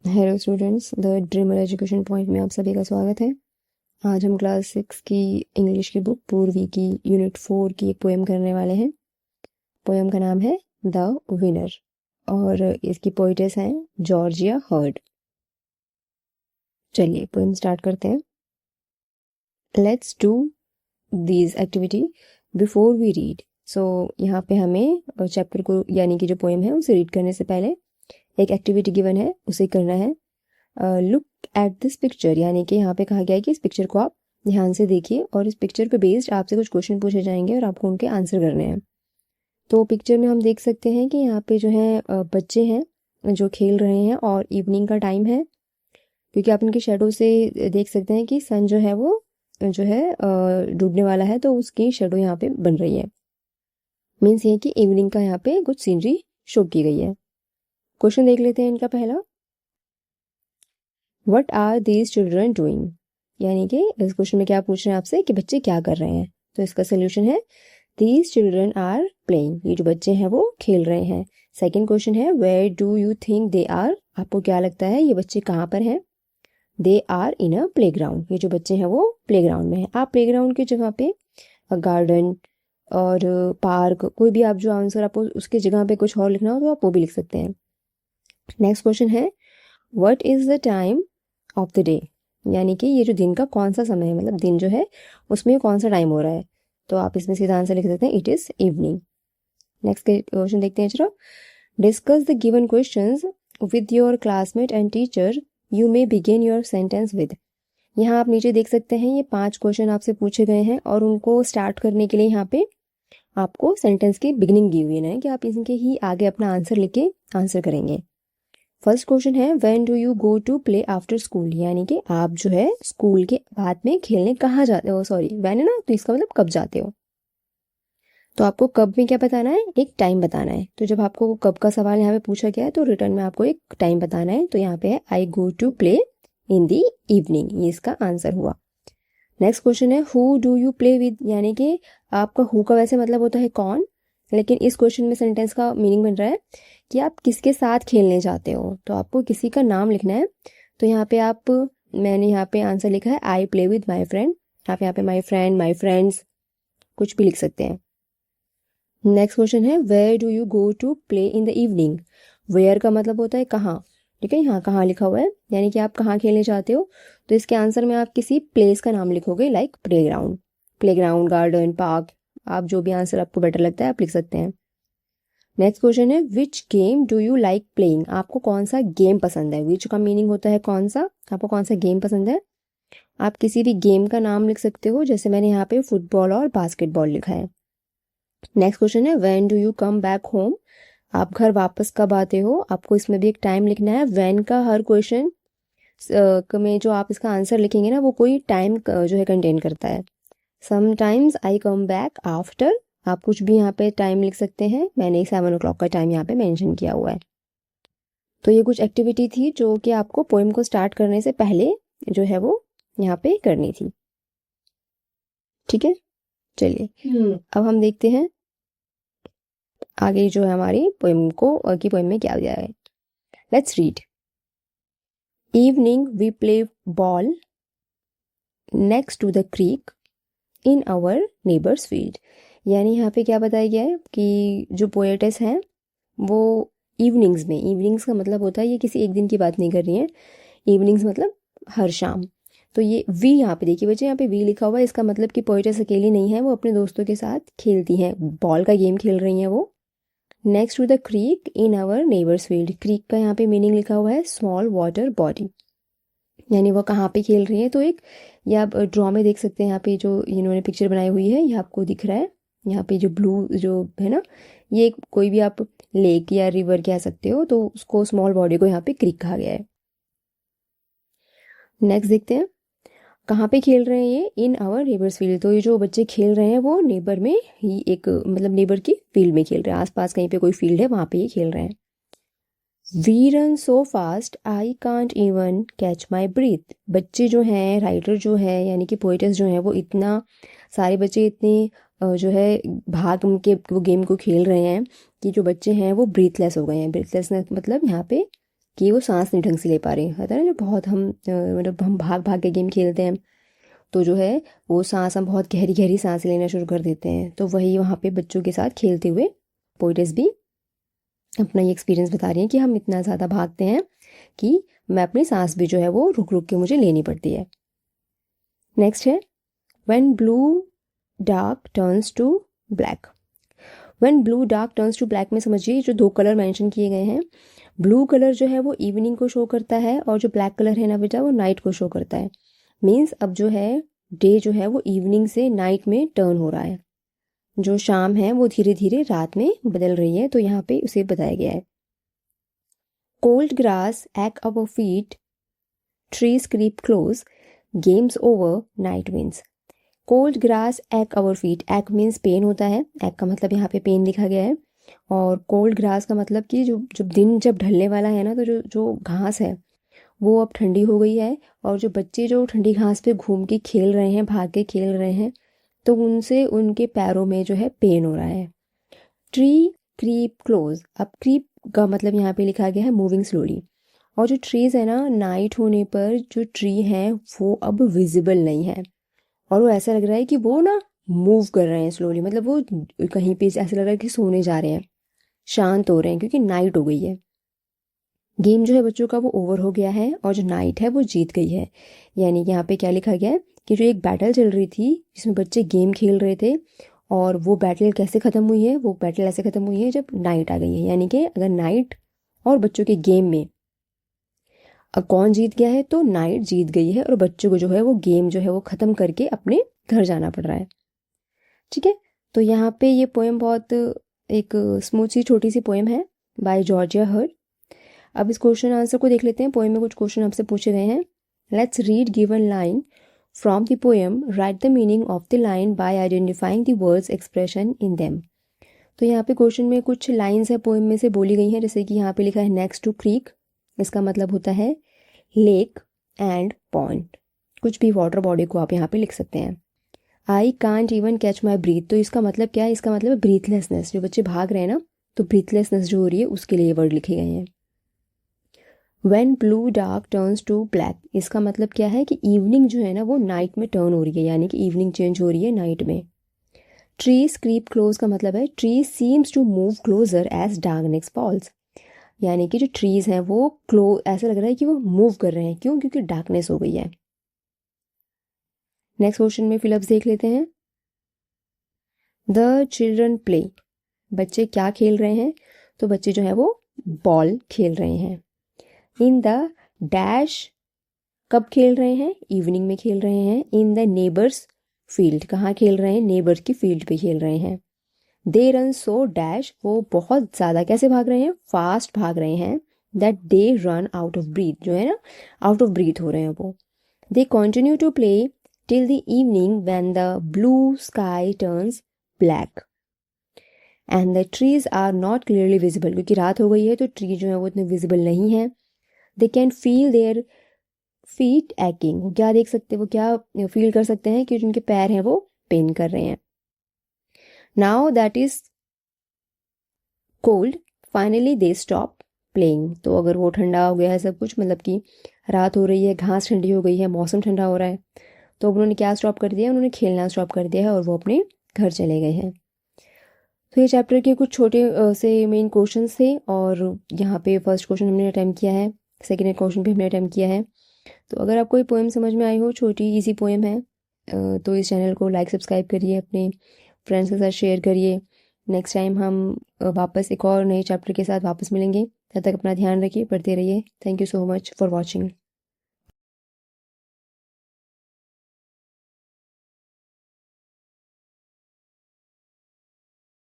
Hello students, the dreamer education point में आप सभी का स्वागत है। आज हम क्लास 6 की इंग्लिश की बुक पूर्वी की यूनिट 4 की एक पोएम करने वाले हैं। पोएम का नाम है द विनर और इसकी पोइटेस हैं जॉर्जिया हर्ड। चलिए पोएम स्टार्ट करते हैं। Let's do these activity before we read. So यहाँ पे हमें चैप्टर को यानी कि जो पोएम है उसे रीड करने से पहले एक एक्टिविटी गिवन है, उसे करना है। लुक एट दिस पिक्चर, यानी कि यहाँ पे कहा गया है कि इस पिक्चर को आप ध्यान से देखिए और इस पिक्चर पे बेस्ड आपसे कुछ क्वेश्चन पूछे जाएंगे और आपको उनके आंसर करने हैं। तो पिक्चर में हम देख सकते हैं कि यहाँ पे जो है बच्चे हैं जो खेल रहे हैं और इवनिंग का टाइम है, क्योंकि आप इनके शेडो से देख सकते हैं कि सन जो है वो जो है डूबने वाला है, तो उसकी शेडो यहाँ पे बन रही है। मीन्स ये कि इवनिंग का यहाँ पे कुछ सीनरी शो की गई है। क्वेश्चन देख लेते हैं इनका पहला। What are these children doing, यानी कि इस क्वेश्चन में क्या पूछ रहे हैं आपसे कि बच्चे क्या कर रहे हैं। तो इसका सोल्यूशन है दीज चिल्ड्रन आर प्लेइंग, ये जो बच्चे हैं वो खेल रहे हैं। सेकंड क्वेश्चन है where do you think they are, आपको क्या लगता है ये बच्चे कहाँ पर हैं। They are in a playground, ये जो बच्चे हैं वो प्ले ग्राउंड में है। आप प्ले ग्राउंड की जगह पे गार्डन और पार्क, कोई भी आप जो आंसर आपको उसकी जगह पे कुछ और लिखना हो तो आप वो भी लिख सकते हैं। नेक्स्ट क्वेश्चन है what is the time of the day, यानी कि ये जो दिन का कौन सा समय है, मतलब दिन जो है उसमें कौन सा टाइम हो रहा है। तो आप इसमें सीधा आंसर लिख सकते हैं it is evening. Next question देखते हैं। चलो, discuss the given questions with your classmate and teacher, you may begin your sentence with. यहाँ आप नीचे देख सकते हैं ये 5 क्वेश्चन आपसे पूछे गए हैं और उनको स्टार्ट करने के लिए यहाँ पे आपको सेंटेंस की बिगिनिंग दी हुई है कि आप इनके ही आगे अपना आंसर लिख के आंसर करेंगे। फर्स्ट क्वेश्चन है when do you go to play after school, यानी कि आप जो है स्कूल के बाद में खेलने कहाँ जाते हो। सॉरी, व्हेन है ना, तो इसका मतलब कब जाते हो। तो आपको कब में क्या बताना है, एक टाइम बताना है। तो जब आपको कब का सवाल यहाँ पे पूछा गया है तो रिटर्न में आपको एक टाइम बताना है। तो यहाँ पे है I go to play in the evening, ये इसका आंसर हुआ। नेक्स्ट क्वेश्चन है who do you play with, यानी कि आपका हु का वैसे मतलब होता है कौन, लेकिन इस क्वेश्चन में सेंटेंस का मीनिंग बन रहा है कि आप किसके साथ खेलने जाते हो। तो आपको किसी का नाम लिखना है। तो यहाँ पे आप, मैंने यहाँ पे आंसर लिखा है I play with my friend. आप यहाँ पे माई फ्रेंड, माई फ्रेंड्स कुछ भी लिख सकते हैं। नेक्स्ट क्वेश्चन है where do you go to play in the evening. Where का मतलब होता है कहाँ, ठीक है, यहाँ कहाँ लिखा हुआ है, यानी कि आप कहाँ खेलने जाते हो। तो इसके आंसर में आप किसी प्लेस का नाम लिखोगे, like play ground, play ground, garden, park, आप जो भी आंसर आपको बेटर लगता है आप लिख सकते हैं। नेक्स्ट क्वेश्चन है which game do you like playing, आपको कौन सा गेम पसंद है। विच का मीनिंग होता है कौन सा, आपको कौन सा गेम पसंद है। आप किसी भी गेम का नाम लिख सकते हो, जैसे मैंने यहाँ पे फुटबॉल और बास्केटबॉल लिखा है। नेक्स्ट क्वेश्चन है when do you come back home, आप घर वापस कब आते हो। आपको इसमें भी एक टाइम लिखना है। व्हेन का हर क्वेश्चन में जो आप इसका आंसर लिखेंगे ना वो कोई टाइम जो है कंटेन करता है। Sometimes I come back after, आप कुछ भी यहाँ पे टाइम लिख सकते हैं। मैंने 7 o'clock का टाइम यहाँ पे मेंशन किया हुआ है। तो ये कुछ एक्टिविटी थी जो कि आपको पोएम को स्टार्ट करने से पहले जो है वो यहाँ पे करनी थी। ठीक है, चलिए अब हम देखते हैं आगे जो है हमारी पोएम में क्या दिया है। Let's read. Evening we play ball next to the creek in our neighbours field, यानी यहाँ पे क्या बताया गया है कि जो पोएटेस हैं वो इवनिंग्स में, इवनिंग्स का मतलब होता है ये किसी एक दिन की बात नहीं कर रही है, इवनिंग्स मतलब हर शाम। तो ये वी यहाँ पे देखिए बच्चे, यहाँ पे वी लिखा हुआ है, इसका मतलब कि पोएटेस अकेली नहीं है, वो अपने दोस्तों के साथ खेलती हैं, बॉल का गेम खेल रही हैं वो। Next to the creek in our neighbours field, creek का यहाँ पे मीनिंग लिखा हुआ है स्मॉल वाटर बॉडी, यानी वो कहाँ पे खेल रही है। तो एक ये आप ड्रॉ में देख सकते हैं, यहाँ पे जो इन्होंने पिक्चर बनाई हुई है ये आपको दिख रहा है। यहाँ पे जो ब्लू जो है ना, ये कोई भी आप लेक या रिवर कह सकते हो, तो उसको स्मॉल बॉडी को यहाँ पे क्रीक कहा गया है। नेक्स्ट देखते हैं कहाँ पे खेल रहे हैं ये, इन आवर नेबर्स फील्ड। तो ये जो बच्चे खेल रहे हैं वो नेबर में ही, एक मतलब नेबर की फील्ड में खेल रहे हैं, आसपास कहीं पे कोई फील्ड है वहाँ पे ये खेल रहे हैं। We run so fast I can't even catch my breath, बच्चे जो हैं, राइटर जो है यानी कि पोइटस जो हैं वो इतना सारे बच्चे इतने जो है भाग के वो गेम को खेल रहे हैं कि जो बच्चे हैं वो ब्रीथलेस हो गए हैं। ब्रीथलेस मतलब यहाँ पे कि वो सांस नहीं ढंग से ले पा रहे हैं। होता है ना, जो बहुत हम मतलब हम भाग भाग के गेम खेलते हैं तो जो है वो सांस हम बहुत गहरी गहरी सांस लेना शुरू कर देते हैं। तो वही वहाँ पे बच्चों के साथ खेलते हुए पोएट्स भी अपना ये एक्सपीरियंस बता रही हैं कि हम इतना ज़्यादा भागते हैं कि मैं अपनी सांस भी जो है वो रुक रुक के मुझे लेनी पड़ती है। नेक्स्ट है when blue dark turns to black. When blue dark turns to black में समझिए जो दो कलर मेंशन किए गए हैं, ब्लू कलर जो है वो इवनिंग को शो करता है और जो ब्लैक कलर है ना बेटा वो नाइट को शो करता है। मीन्स अब जो है डे जो है वो इवनिंग से नाइट में टर्न हो रहा है, जो शाम है वो धीरे धीरे रात में बदल रही है। तो यहाँ पे उसे बताया गया है cold grass at our feet, trees creep close, games over, night wins. Cold grass at our feet, at means पेन होता है, एट का मतलब यहाँ पे पेन लिखा गया है। और कोल्ड ग्रास का मतलब कि जो जब दिन जब ढलने वाला है ना तो जो जो घास है वो अब ठंडी हो गई है और जो बच्चे जो ठंडी घास पे घूम के खेल रहे हैं, भाग के खेल रहे हैं, तो उनसे उनके पैरों में जो है पेन हो रहा है। ट्री क्रीप क्लोज, अब क्रीप का मतलब यहाँ पे लिखा गया है मूविंग स्लोली। और जो ट्रीज है ना नाइट होने पर जो ट्री है वो अब विजिबल नहीं है और वो ऐसा लग रहा है कि वो ना मूव कर रहे हैं स्लोली, मतलब वो कहीं पे ऐसा लग रहा है कि सोने जा रहे हैं, शांत हो रहे हैं क्योंकि नाइट हो गई है। गेम जो है बच्चों का वो ओवर हो गया है और जो नाइट है वो जीत गई है। यानी कि यहाँ पे क्या लिखा गया है कि जो एक बैटल चल रही थी जिसमें बच्चे गेम खेल रहे थे और वो बैटल कैसे ख़त्म हुई है, वो बैटल ऐसे ख़त्म हुई है जब नाइट आ गई है। यानी कि अगर नाइट और बच्चों के गेम में अब कौन जीत गया है, तो नाइट जीत गई है और बच्चों को जो है वो गेम जो है वो ख़त्म करके अपने घर जाना पड़ रहा है। ठीक है, तो यहाँ पे ये पोएम बहुत एक स्मूथ सी छोटी सी पोएम है बाय जॉर्जिया हर्ट। अब इस क्वेश्चन आंसर को देख लेते हैं। पोएम में कुछ क्वेश्चन आपसे पूछे गए हैं। Let's read given line from the poem, right the meaning of the line by identifying the words expression in them. तो यहाँ पे क्वेश्चन में कुछ लाइन्स है पोएम में से बोली गई हैं, जैसे कि यहाँ पे लिखा है नेक्स्ट टू क्रीक, इसका मतलब होता है लेक एंड पॉन्ड, कुछ भी वाटर बॉडी को आप यहाँ पे लिख सकते हैं। I can't even catch my breath, तो इसका मतलब क्या है, इसका मतलब है ब्रीथलेसनेस, जो बच्चे भाग रहे हैं ना तो ब्रीथलेसनेस जो हो रही है उसके लिए वर्ड लिखे गए हैं। When blue dark turns to black, इसका मतलब क्या है कि इवनिंग जो है ना वो नाइट में टर्न हो रही है, यानी कि इवनिंग चेंज हो रही है नाइट में। ट्रीज क्रीप क्लोज का मतलब है tree seems to move closer as darkness falls, यानी कि जो ट्रीज हैं वो ऐसा लग रहा है कि वो मूव कर रहे हैं, क्यों, क्योंकि डार्कनेस हो गई है। नेक्स्ट क्वेश्चन में फिलअप्स देख लेते हैं। द चिल्ड्रन प्ले, बच्चे क्या खेल रहे हैं, तो बच्चे जो है वो बॉल खेल रहे हैं। इन द डैश, कब खेल रहे हैं, इवनिंग में खेल रहे हैं। इन द नेबर्स फील्ड, कहाँ खेल रहे हैं, नेबर्स की फील्ड पे खेल रहे हैं। दे रन सो डैश, वो बहुत ज़्यादा कैसे भाग रहे हैं, फास्ट भाग रहे हैं। That they run out of breath, जो है ना आउट ऑफ ब्रीथ हो रहे हैं वो। They continue to play till the evening when the blue sky turns black and the trees are not clearly visible, क्योंकि रात हो गई है तो ट्री जो है वो इतने विजिबल नहीं है। They can feel their feet acting, वो क्या देख सकते, वो क्या फील कर सकते हैं कि जिनके पैर हैं वो पेन कर रहे हैं। Now that is cold, finally they stop playing, तो अगर वो ठंडा हो गया है सब कुछ, मतलब कि रात हो रही है, घास ठंडी हो गई है, मौसम ठंडा हो रहा है, तो उन्होंने क्या स्टॉप कर दिया, उन्होंने खेलना स्टॉप कर दिया है और वो अपने घर चले गए हैं। तो ये चैप्टर के कुछ छोटे से मेन क्वेश्चन थे और यहाँ पे फर्स्ट क्वेश्चन हमने अटैम्प्ट किया है, सेकेंड क्वेश्चन भी हमने अटैम्प्ट किया है। तो अगर आपको ये पोएम समझ में आई हो, छोटी इजी पोएम है, तो इस चैनल को लाइक सब्सक्राइब करिए, अपने फ्रेंड्स के साथ शेयर करिए। नेक्स्ट टाइम हम वापस एक और नए चैप्टर के साथ वापस मिलेंगे। तब तक अपना ध्यान रखिए, पढ़ते रहिए। Thank you so much for watching.